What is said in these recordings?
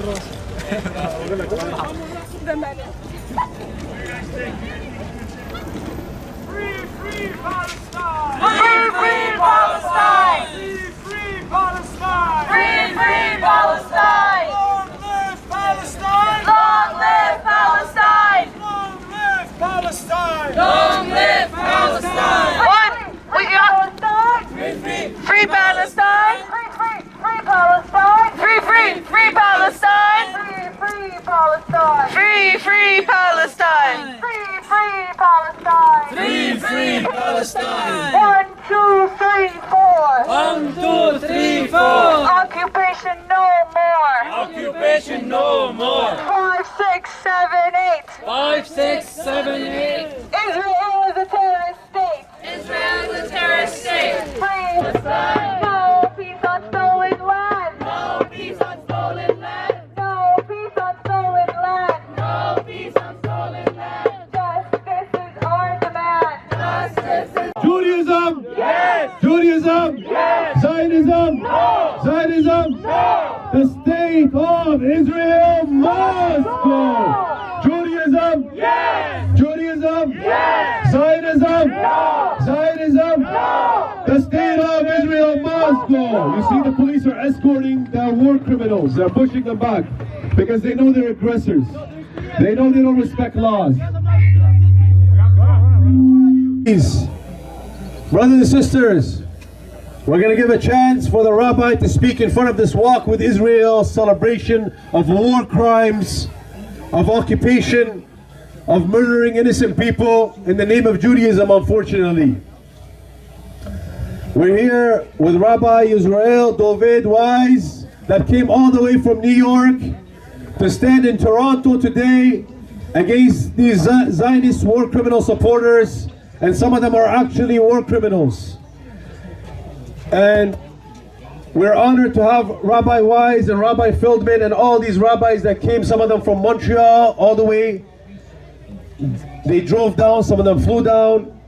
Free Palestine! Free Palestine! Free Palestine! Free Palestine! Long live Palestine! Long live Palestine! Long live Palestine! Long live Palestine! What? We got Free Palestine! Free Palestine! Free Palestine! Free Palestine! Free Palestine! Free Palestine! Free Palestine! 1, 2, 3, 4! 1, 2, 3, 4! Occupation no more! Occupation no more! 5, 6, 7, 8! 5, 6, 7, 8! Israel is a terrorist state! Israel is a terrorist state. Free Palestine! No peace on stolen land! No peace on stolen land. No peace on stolen land! No peace on stolen land. Justice is our demand! Justice is Judaism? Yes! Judaism? Yes! Zionism? No! Zionism? No! The state of Israel must go! Judaism? Yes! Judaism? Yes! Zionism? No! Zionism? No! The state of Israel must go! You see, the police are escorting their war criminals. They're pushing them back because they know they're aggressors. They know they don't respect laws. Please, brothers and sisters, we're going to give a chance for the rabbi to speak in front of this Walk with Israel celebration of war crimes, of occupation, of murdering innocent people in the name of Judaism, unfortunately. We're here with Rabbi Yisroel Dovid Weiss that came all the way from New York to stand in Toronto today against these Zionist war criminal supporters, and some of them are actually war criminals. And we're honored to have Rabbi Weiss and Rabbi Feldman and all these rabbis that came, some of them from Montreal all the way. They drove down, some of them flew down,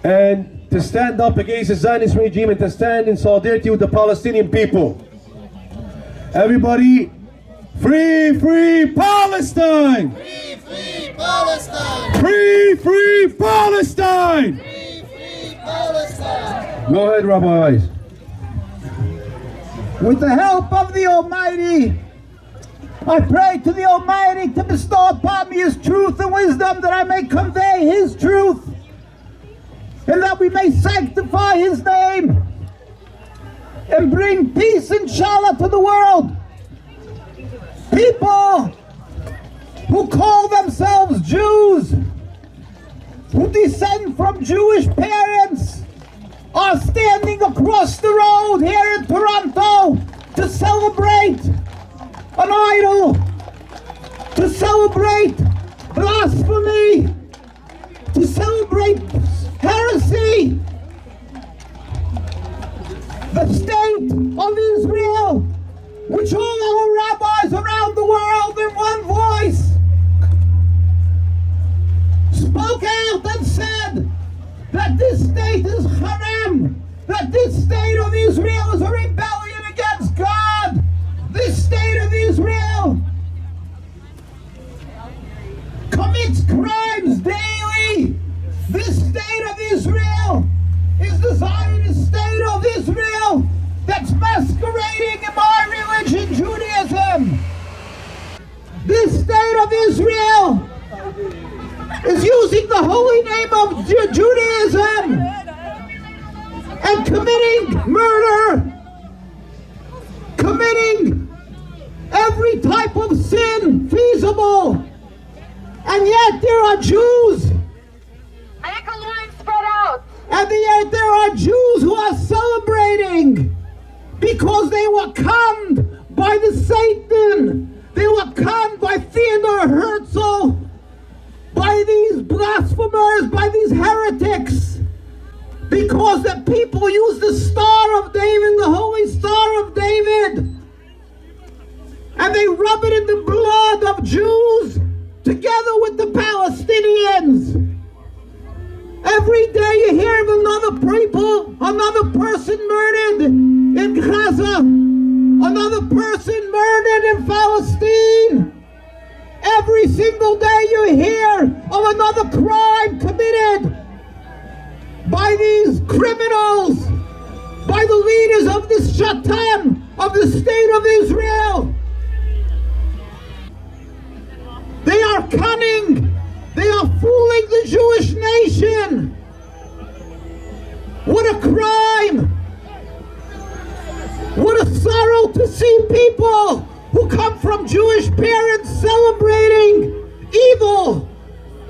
and to stand up against the Zionist regime and to stand in solidarity with the Palestinian people. Everybody, free Palestine! Free Palestine! Free Palestine! Free Palestine! Go ahead, Rabbi Weiss. With the help of the Almighty, I pray to the Almighty to bestow upon me His truth and wisdom, that I may convey His truth, and that we may sanctify His name and bring peace, inshallah, to the world. People who call themselves Jews, who descend from Jewish parents, are standing across the road here in Toronto to celebrate an idol, to celebrate blasphemy, to celebrate heresy. The state of Israel, which all our rabbis around the world in one voice spoke out and said that this state is haram, that this state of Israel is a rebellion against God. This state of Israel commits crimes daily. This state of Israel is the Zionist state of Israel that's masquerading in my religion, Judaism. This state of Israel is using the holy name of Judaism and committing murder, committing every type of sin feasible. And yet there are Jews, spread out. and yet there are Jews who are celebrating because they were conned by the Satan. They were conned by Theodor Herzl, by these blasphemers, by these heretics, because the people use the Star of David, the Holy Star of David, and they rub it in the blood of Jews together with the Palestinians. Every day you hear of another person murdered in Gaza, another person murdered in Palestine. of another crime committed by these criminals, by the leaders of this Shatam, of the state of Israel. They are cunning. They are fooling the Jewish nation. What a crime. What a sorrow to see people who come from Jewish parents celebrating evil,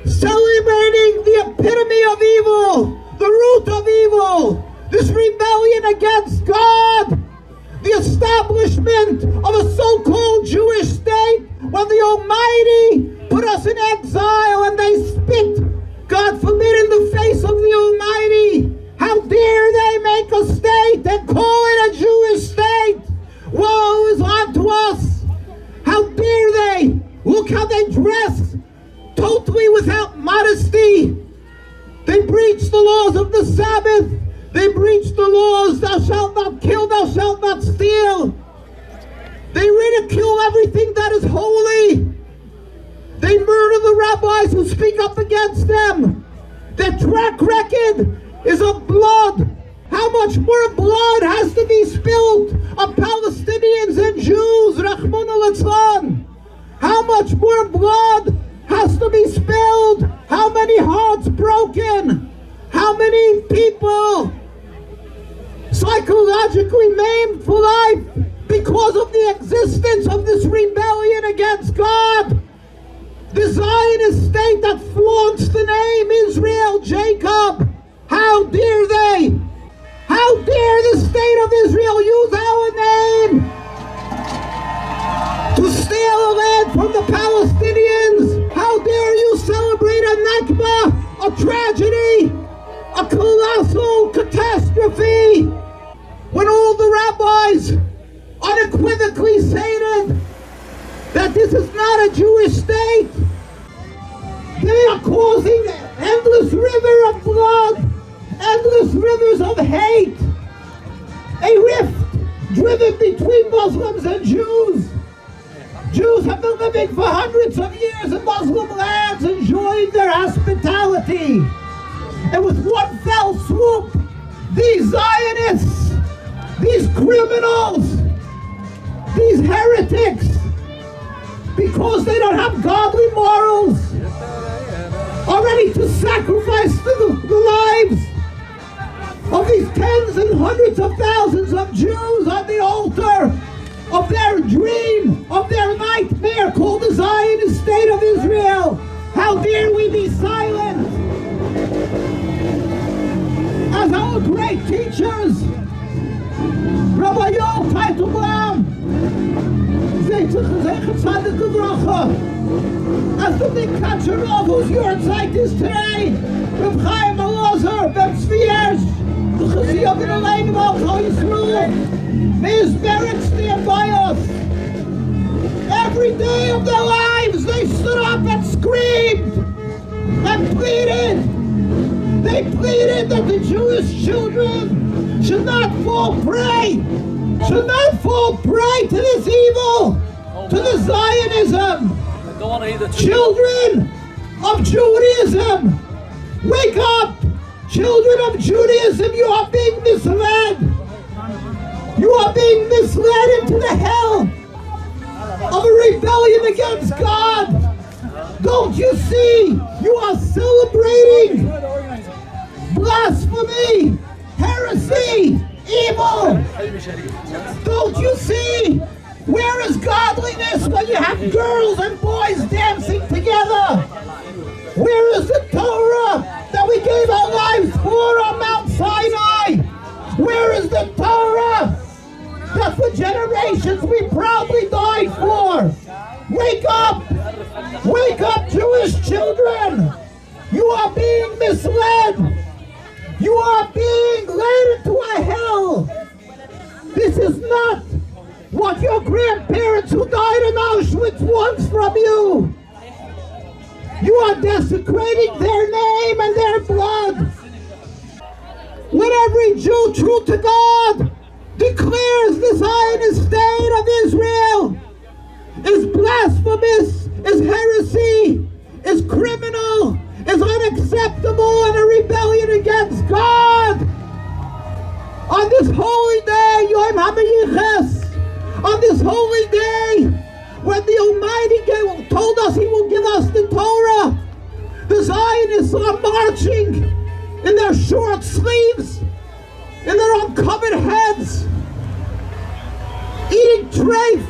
celebrating the epitome of evil, the root of evil, this rebellion against God, the establishment of a so-called Jewish state when the Almighty put us in exile and they spit, God forbid, in the face of the Almighty. How dare they make a state and call it a Jewish state? Woe is unto us. How dare they? Look how they dress, totally without modesty. They breach the laws of the Sabbath. They breach the laws, thou shalt not kill, thou shalt not steal. They ridicule everything that is holy. They murder the rabbis who speak up against them. Their track record is of blood. How much more blood has to be spilled on Palestinians and Jews, Rahman al-Islam? How much more blood has to be spilled? How many hearts broken? How many people psychologically maimed for life because of the existence of this rebellion against God? The Zionist state that flaunts the name Israel, Jacob. How dare they? How dare the state of Israel use our name to steal a land from the Palestinians? How dare you celebrate a Nakba, a tragedy, a colossal catastrophe, when all the rabbis unequivocally stated that this is not a Jewish state? They are causing endless river of blood, endless rivers of hate, a rift driven between Muslims and Jews. Jews have been living for hundreds of years in Muslim lands, enjoying their hospitality. And with one fell swoop, these Zionists, these criminals, these heretics, because they don't have godly morals, are ready to sacrifice the lives of these tens and hundreds of thousands of Jews on the altar of their dream, of their nightmare called the Zionist state of Israel. How dare we be silent? As our great teachers, Rabbi Yisroel Dovid Weiss, as the big Kacharov, whose yahrzeit is today, Reb Chaim Elazar, Reb Tzvi, the Chassidut in the name of Rabbi Yisroel, may his merit stand by us. Every day of their lives they stood up and screamed and pleaded. They pleaded that the Jewish children should not fall prey to this evil, to the Zionism. Children of Judaism, wake up! Children of Judaism, you are being misled. You are being misled into the hell of a rebellion against God. Don't you see? You are celebrating blasphemy, heresy, evil. Don't you see? Where is godliness when you have girls and boys dancing together? Where is the Torah that we gave our lives for on Mount Sinai? Where is the Torah that for generations we proudly died for? Wake up! Wake up, Jewish children! You are being misled! You are being led into a hell! This is not what your grandparents who died in Auschwitz wants from you! You are desecrating their name and their blood! Let every Jew true to God declares the Zionist state of Israel is blasphemous, is heresy, is criminal, holy day, when the Almighty told us He will give us the Torah, the Zionists are marching in their short sleeves, in their uncovered heads, eating treif,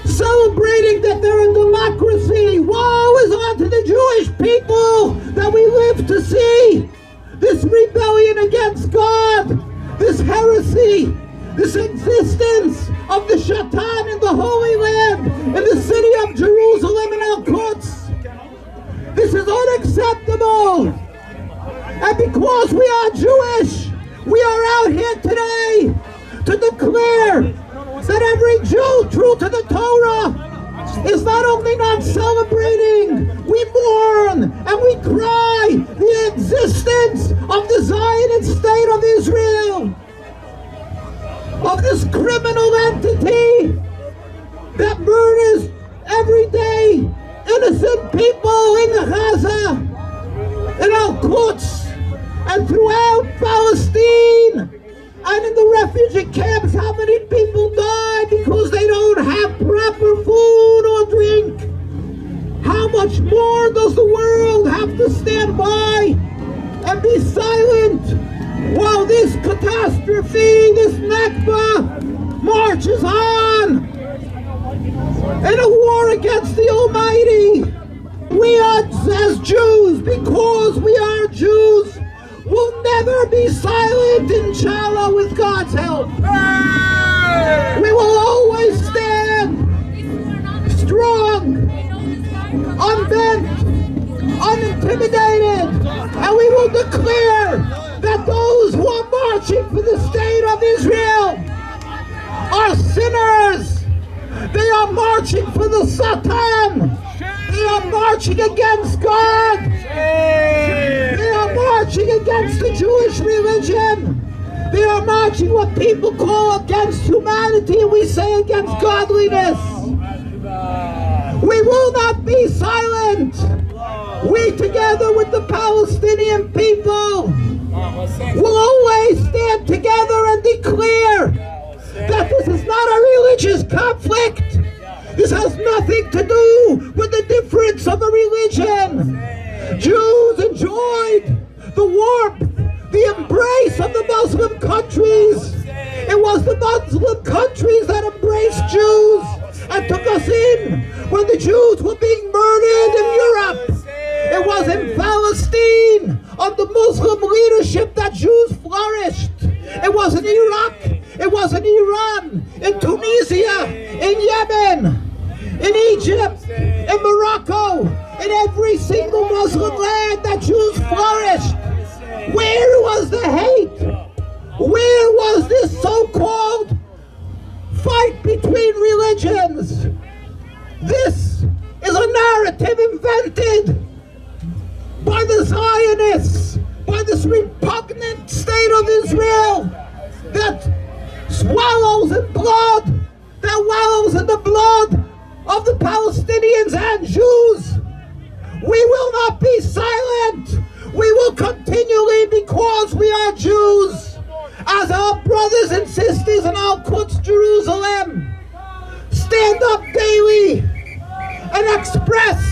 celebrating that they're a democracy. Woe is unto the Jewish people that we live to see this rebellion against God, this heresy, this existence of the Shaitan in the Holy Land, in the city of Jerusalem and Al-Quds. This is unacceptable. And because we are Jewish, we are out here today to declare that every Jew true to the Torah is not only not celebrating, we mourn and we cry the existence of the Zionist state of Israel, of this criminal entity that murders every day innocent people in Gaza, in Al-Quds, and throughout Palestine, and in the refugee camps. How many people die because they don't have proper food or drink? How much more does the world have to stand by and be silent while this catastrophe, this Nakba, marches on in a war against the Almighty? We are, as Jews, because we are Jews, will never be silent, inshallah, with God's help. We will always stand strong, unbent, unintimidated, and we will declare that those who are marching for the state of Israel are sinners. They are marching for the Satan. They are marching against God. They are marching against the Jewish religion. They are marching what people call against humanity, and we say against godliness. We will not be silent. We, together with the Palestinian people, will always stand together and declare that this is not a religious conflict. This has nothing to do with the difference of a religion. Jews enjoyed the warmth, the embrace of the Muslim countries. It was the Muslim countries that embraced Jews and took us in when the Jews were being murdered in Europe. It was in Palestine, under Muslim leadership, that Jews flourished. It was in Iraq, it was in Iran, in Tunisia, in Yemen, in Egypt, in Morocco, in every single Muslim land that Jews flourished. Where was the hate? Where was this so-called fight between religions? This is a narrative invented by the Zionists, by this repugnant state of Israel that swallows in blood, that wallows in the blood of the Palestinians and Jews. We will not be silent. We will continually, because we are Jews, as our brothers and sisters in Al-Quds, Jerusalem, stand up daily and express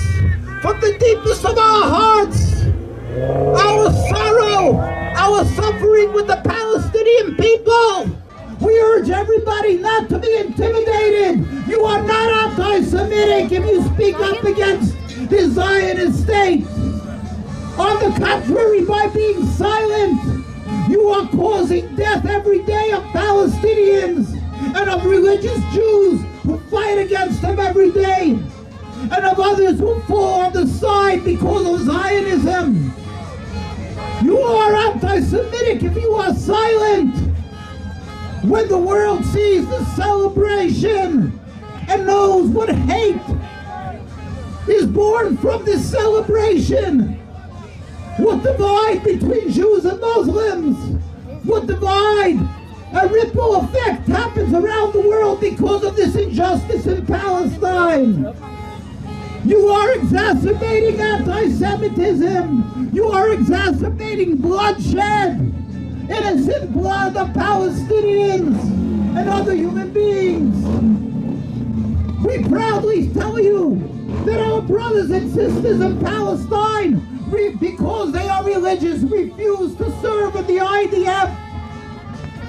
from the deepest of our hearts our sorrow, our suffering with the Palestinian people. We urge everybody not to be intimidated. You are not anti-Semitic if you speak up against the Zionist state. On the contrary, by being silent, you are causing death every day of Palestinians and of religious Jews who fight against them every day, and of others who fall on the side because of Zionism. You are anti-Semitic if you are silent. When the world sees the celebration and knows what hate is born from this celebration, what divide between Jews and Muslims, what divide, a ripple effect happens around the world because of this injustice in Palestine. You are exacerbating anti-Semitism. You are exacerbating bloodshed, innocent blood of Palestinians and other human beings. tell you that our brothers and sisters in Palestine, because they are religious, refuse to serve in the IDF,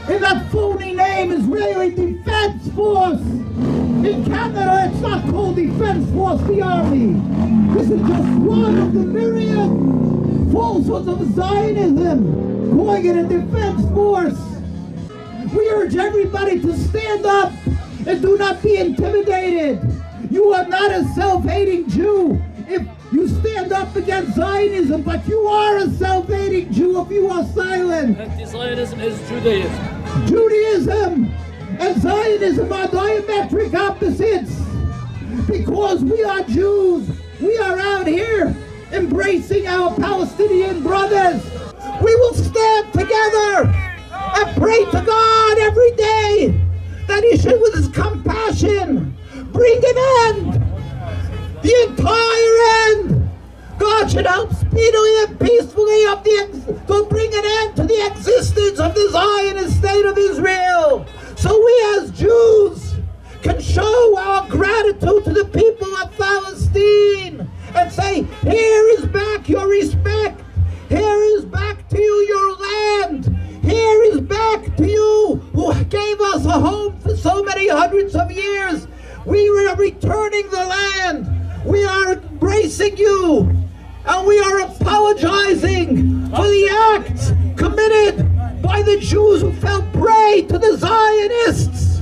in that phony name, Israeli Defense Force. In Canada, it's not called Defense Force, the Army. This is just one of the myriad falsehoods of Zionism, calling it a defense force. We urge everybody to stand up and do not be intimidated. You are not a self-hating Jew if you stand up against Zionism, but you are a self-hating Jew if you are silent. Anti-Zionism is Judaism. Judaism and Zionism are diametric opposites. Because we are Jews, we are out here embracing our Palestinian brothers. We will stand together and pray to God every day that He should, with His compassion, bring an end, the entire end. God should help speedily and peacefully to bring an end to the existence of the Zionist state of Israel. So we as Jews can show our gratitude to the people of Palestine and say, here is back your respect. Here is back to you your land. Here is back to you who gave us a home for so many hundreds of years. We are returning the land. We are embracing you. And we are apologizing for the acts committed by the Jews who fell prey to the Zionists.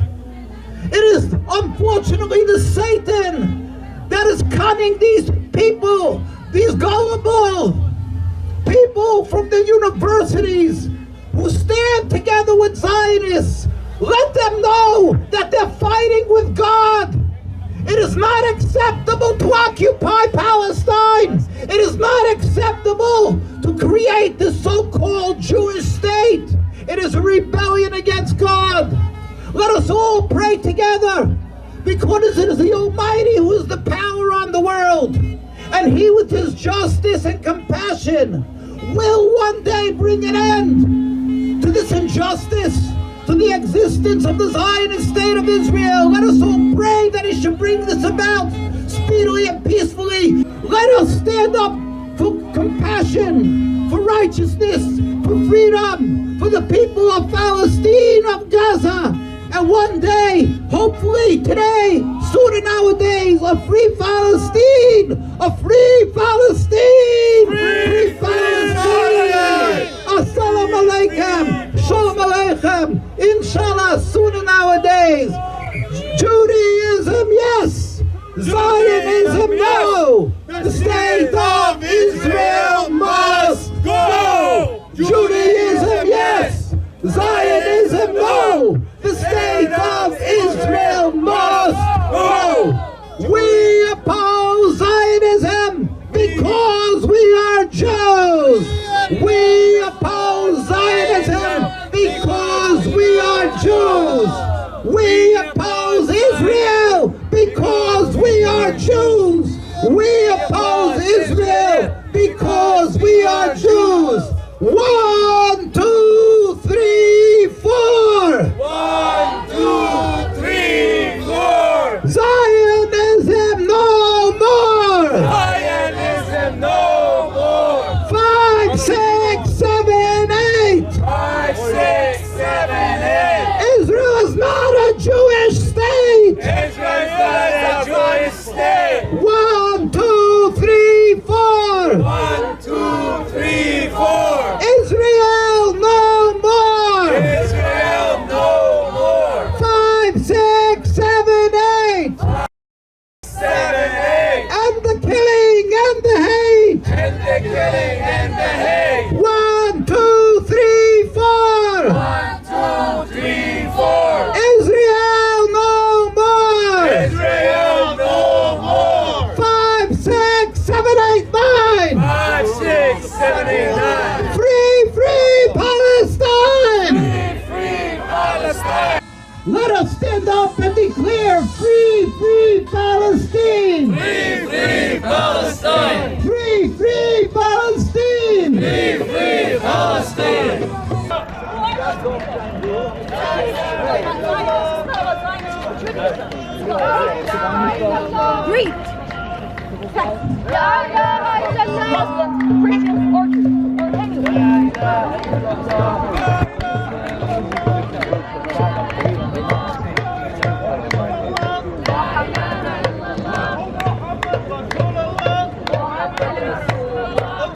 It is unfortunately the Satan that is cunning these people, these gullible people from the universities who stand together with Zionists. Let them know that they're fighting with God. It is not acceptable to occupy Palestine. It is not acceptable to create this so-called Jewish state. It is a rebellion against God. Let us all pray together, because it is the Almighty who is the power on the world. And He, with His justice and compassion, will one day bring an end to this injustice, to the existence of the Zionist state of Israel. Let us all pray that He should bring this about speedily and peacefully. Let us stand up for compassion, for righteousness, for freedom, for the people of Palestine, of Gaza. And one day, hopefully today, sooner nowadays, a free Palestine! A free Palestine! Free Palestine! Assalamu alaikum! Shalom alaikum! Inshallah, sooner nowadays. Judaism, yes! Zionism, no! The state of Israel must go! Judaism, yes! Zionism, no! The state of Israel must go! We oppose Zionism because we are Jews! We oppose Zionism because we are Jews! We oppose Israel because we are Jews! We oppose Israel because we are Jews! 1, 2, 3, 4! 1, 2, 3, 4! Zionism no more! Zionism no more! 5, 6, 7, 8! 5, 6, 7, 8! Israel is not a Jewish state! Israel is not a Jewish state! 1, 2, 3, 4! 1, 2, 3, 4! Israel no more! Israel no more! 5, 6, 7, 8! 7, 8! And the killing and the hate! And the killing and the hate! 1, 2, 3, 4! 1, 2, 3, 4! Israel no more! Israel no more! 5, 6, 7, 8, 9! 5, 6, 7, 8, 9! Free, free Palestine! Free Palestine! Let us stand up and declare free, free Palestine! Free Palestine! Free, free Palestine! Free Palestine! Greet.